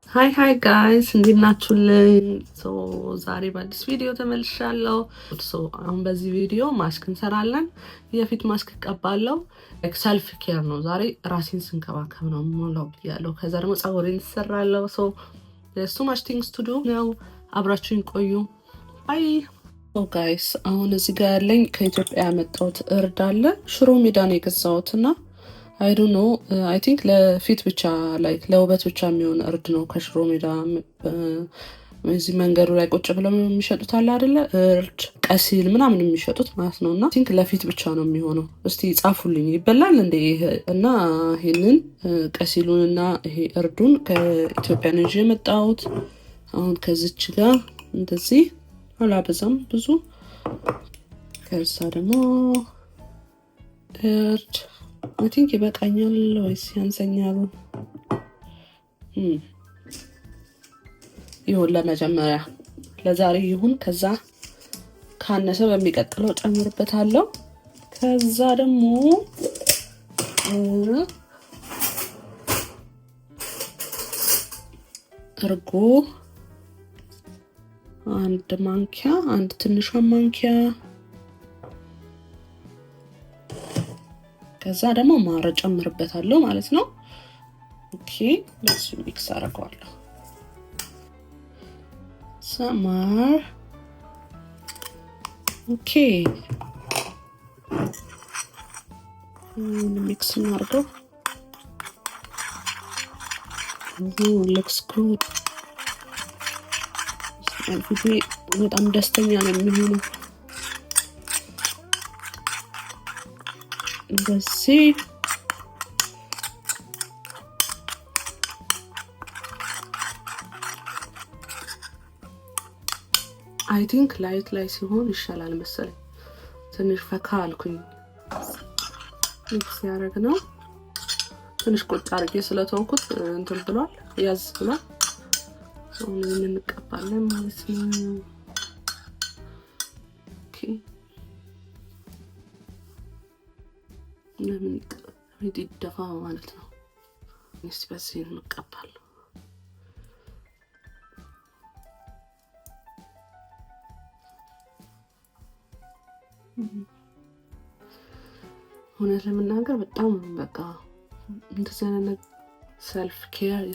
ሃይ ጋይስ እንዴት ናችሁልኝ? ዛሬ በአዲስ ቪዲዮ ተመልሻለሁ። አሁን በዚህ ቪዲዮ ማስክ እንሰራለን። የፊት ማስክ እቀባለሁ። ሰልፍ ኬር ነው ዛሬ ራሴን ስንከባከብ ነው የምውለው ብያለሁ። ከዛ ደግሞ ፀጉሬን እሰራለሁ። ሶ ማች ቲንግስ ቱ ዱ ነው። አብራችሁኝ ቆዩ። ባይ ጋይስ። አሁን እዚህ ጋር ያለኝ ከኢትዮጵያ ያመጣሁት እርድ አለ። ሽሮ ሜዳ ነው የገዛሁት እና አይ ዶንት ኖ አይ ቲንክ ለፊት ብቻ ላይክ ለውበት ብቻ የሚሆን እርድ ነው። ከሽሮ ሜዳ እዚህ መንገዱ ላይ ቁጭ ብለው የሚሸጡት አለ አይደለ? እርድ ቀሲል ምናምን የሚሸጡት ማለት ነው። እና ቲንክ ለፊት ብቻ ነው የሚሆነው። እስቲ ጻፉልኝ ይበላል እንዴ? እና ይሄንን ቀሲሉን እና ይሄ እርዱን ከኢትዮጵያ ነው ይዤ የመጣሁት። አሁን ከዚች ጋር እንደዚህ አላበዛም ብዙ። ከዛ ደግሞ እርድ አይ ቲንክ ይበቃኛል ወይስ ያንሰኛል? ይሁን ለመጀመሪያ ለዛሬ ይሁን። ከዛ ካነሰ በሚቀጥለው ጨምርበታለሁ። ከዛ ደግሞ እርጎ አንድ ማንኪያ፣ አንድ ትንሿ ማንኪያ። ከዛ ደግሞ ማር ጨምርበታለሁ ማለት ነው። ኦኬ ለሱ ሚክስ አደርገዋለሁ። ማር ኦኬ ሚክስ እናድርገው። ሉክስ ጉድ። በጣም ደስተኛ ነው የሚሆነው እንደዚህ። አይ ቲንክ ላይት ላይ ሲሆን ይሻላል መሰለኝ። ትንሽ ፈካ አልኩኝ። ሚክስ ያደረግ ነው። ትንሽ ቁጭ አድርጌ ስለተውኩት እንትን ብሏል፣ ያዝ ብሏል። አሁን እንቀባለን ማለት ነው። ኦኬ ለምን ይደፋ ማለት ነው። እስቲ በዚህ እንቀባለን። እውነት ለመናገር በጣም በቃ እንደዚህ አይነት ሰልፍ ኬር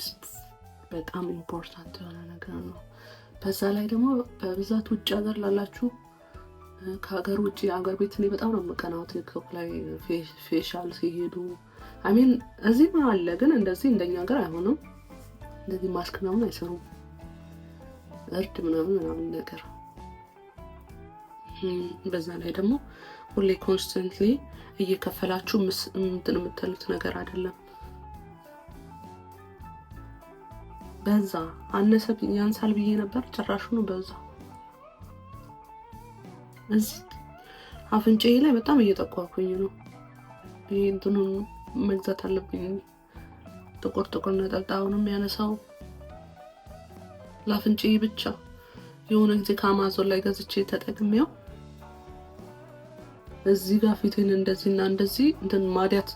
በጣም ኢምፖርታንት የሆነ ነገር ነው። በዛ ላይ ደግሞ በብዛት ውጭ ሀገር ላላችሁ ከሀገር ውጭ ሀገር ቤት እኔ በጣም ነው የምቀናው። ቲክቶክ ላይ ፌሻል ሲሄዱ አሚን እዚህ አለ፣ ግን እንደዚህ እንደኛ ሀገር አይሆንም። እንደዚህ ማስክ ምናምን አይሰሩም፣ እርድ ምናምን ነገር። በዛ ላይ ደግሞ ሁሌ ኮንስተንትሊ እየከፈላችሁ እንትን የምትሉት ነገር አይደለም። በዛ አነሰ ያንሳል ብዬ ነበር፣ ጭራሹ ነው በዛ። እዚህ አፍንጫዬ ላይ በጣም እየጠቋኩኝ ነው። ይሄ እንትኑን መግዛት አለብኝ። ጥቁር ነጠብጣቡንም ያነሳው ለአፍንጫዬ ብቻ። የሆነ ጊዜ ከአማዞን ላይ ገዝቼ ተጠቅሜው እዚህ ጋር ፊቴን እንደዚህና እንደዚህ እንትን ማዲያት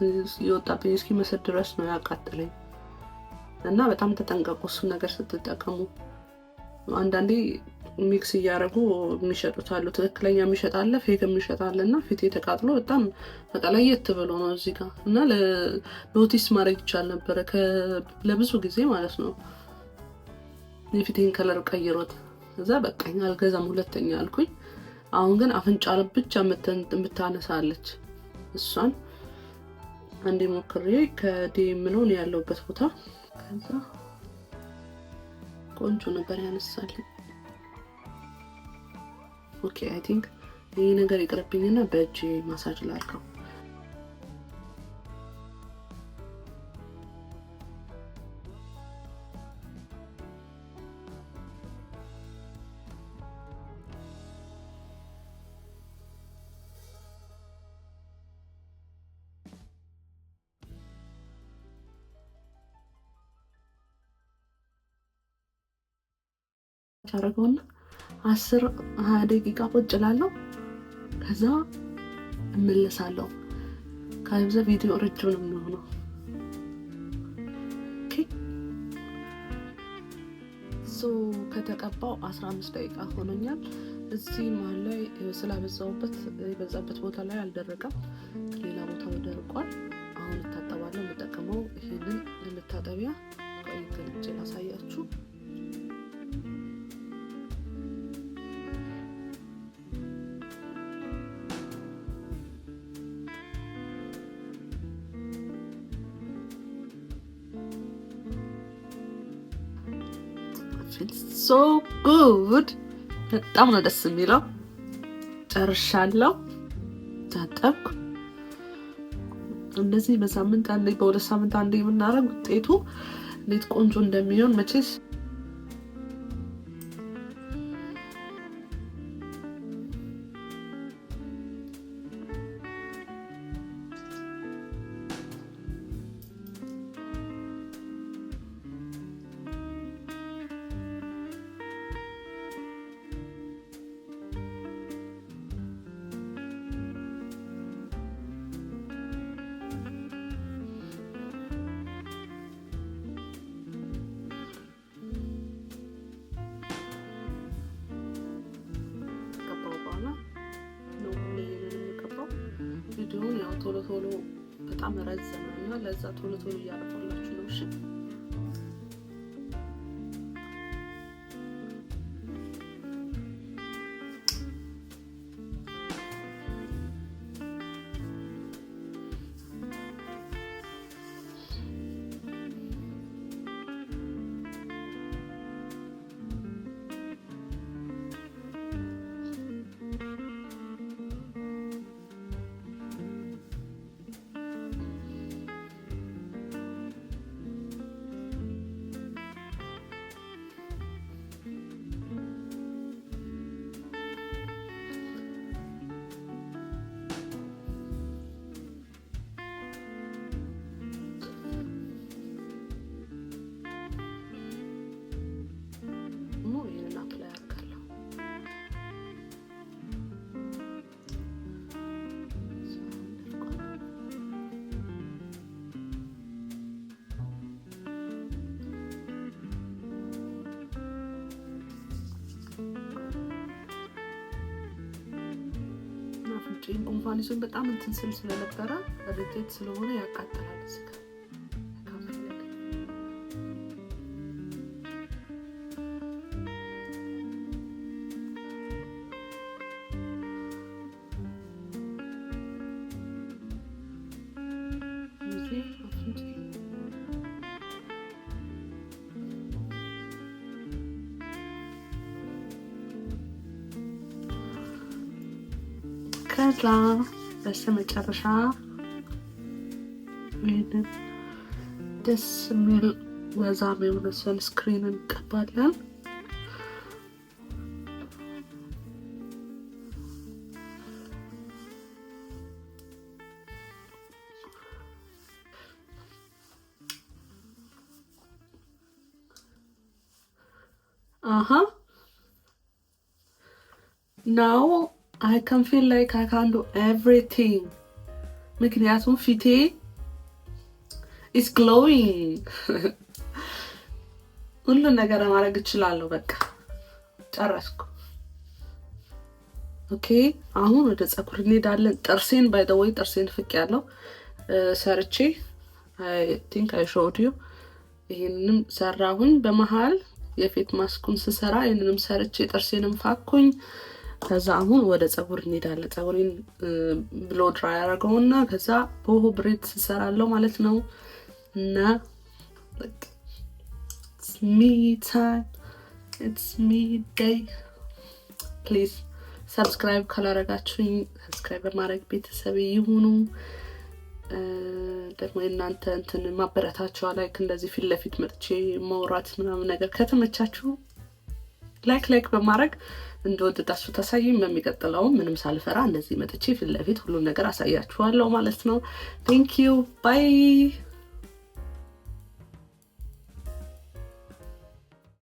የወጣብኝ እስኪመስል ድረስ ነው ያቃጠለኝ። እና በጣም ተጠንቀቁ እሱን ነገር ስትጠቀሙ። አንዳንዴ ሚክስ እያደረጉ የሚሸጡት አሉ። ትክክለኛ የሚሸጥ አለ፣ ፌክ የሚሸጥ አለ። እና ፊቴ ተቃጥሎ በጣም ተቀላየት ብሎ ነው እዚህ ጋር። እና ኖቲስ ማድረግ ይቻል ነበረ ለብዙ ጊዜ ማለት ነው። የፊቴን ከለር ቀይሮት እዛ በቃኝ አልገዛም ሁለተኛ አልኩኝ። አሁን ግን አፍንጫ ብቻ የምታነሳለች። እሷን አንዴ ሞክሬ ከዲኤም ነው ያለውበት ቦታ። ከዛ ቆንጆ ነበር ያነሳልኝ። ኦኬ አይ ቲንክ ይሄ ነገር ይቅርብኝና በእጅ ማሳጅ ላድርገው። አረጋውና 10-20 ደቂቃ ቁጭ እላለሁ። ከዛ እመለሳለሁ። ከዛ ቪዲዮ ረጅም ነው የሚሆነው። ኦኬ ከተቀባው 15 ደቂቃ ሆኖኛል። እዚህ መሀል ላይ የበዛበት ቦታ ላይ አልደረቀም፣ ሌላ ቦታው ደርቋል። አሁን እታጠባለሁ። የምጠቀመው ይሄንን ለመታጠቢያ ገልጬ ላሳያችሁ። so good በጣም ነው ደስ የሚለው። ጨርሻለሁ። ታጠብኩ። እንደዚህ በሳምንት አንዴ በሁለት ሳምንት አንዴ የምናደርግ ውጤቱ እንዴት ቆንጆ እንደሚሆን መቼስ ቪዲዮውን ያው ቶሎ በጣም ረዘመና ለዛ ቶሎ እያደረኩላችሁ ነው። እሺ ጉንፋን ይዞኝ በጣም እንትን ስለነበረ ሪቴት ስለሆነ ያቃጥላል። እስከ ከዛ በስተመጨረሻ ይሄንን ደስ የሚል ወዛም የሆነ ሰንስክሪን እንቀባለን። now I can feel like I can do everything. ምክንያቱም ፊቴ is glowing. ሁሉን ነገር ማድረግ እችላለሁ። በቃ ጨረስኩ። ኦኬ አሁን ወደ ፀጉር እንሄዳለን። ጥርሴን by the way ጥርሴን ፍቄያለሁ ሰርቼ I think I showed you። ይሄንንም ሰራሁኝ። በመሃል የፊት ማስኩን ስሰራ ይሄንንም ሰርቼ ጥርሴንም ፋኩኝ። ከዛ አሁን ወደ ፀጉር እንሄዳለን። ፀጉሬን ብሎ ድራይ አደረገውና ከዛ ቦሆ ብሬድ ስሰራለሁ ማለት ነው። እና it's me time, it's me day. Please subscribe ካላረጋችሁኝ subscribe በማድረግ ቤተሰብ ይሁኑ። ደግሞ እናንተ እንትን ማበረታቻው ላይክ እንደዚህ ፊት ለፊት መጥቼ ማውራት ምናምን ነገር ከተመቻችሁ ላይክ በማድረግ እንደወደዳችሁ ታሳዩኝ። በሚቀጥለው ምንም ሳልፈራ እንደዚህ መጥቼ ፊት ለፊት ሁሉ ነገር አሳያችኋለሁ ማለት ነው። Thank you. Bye.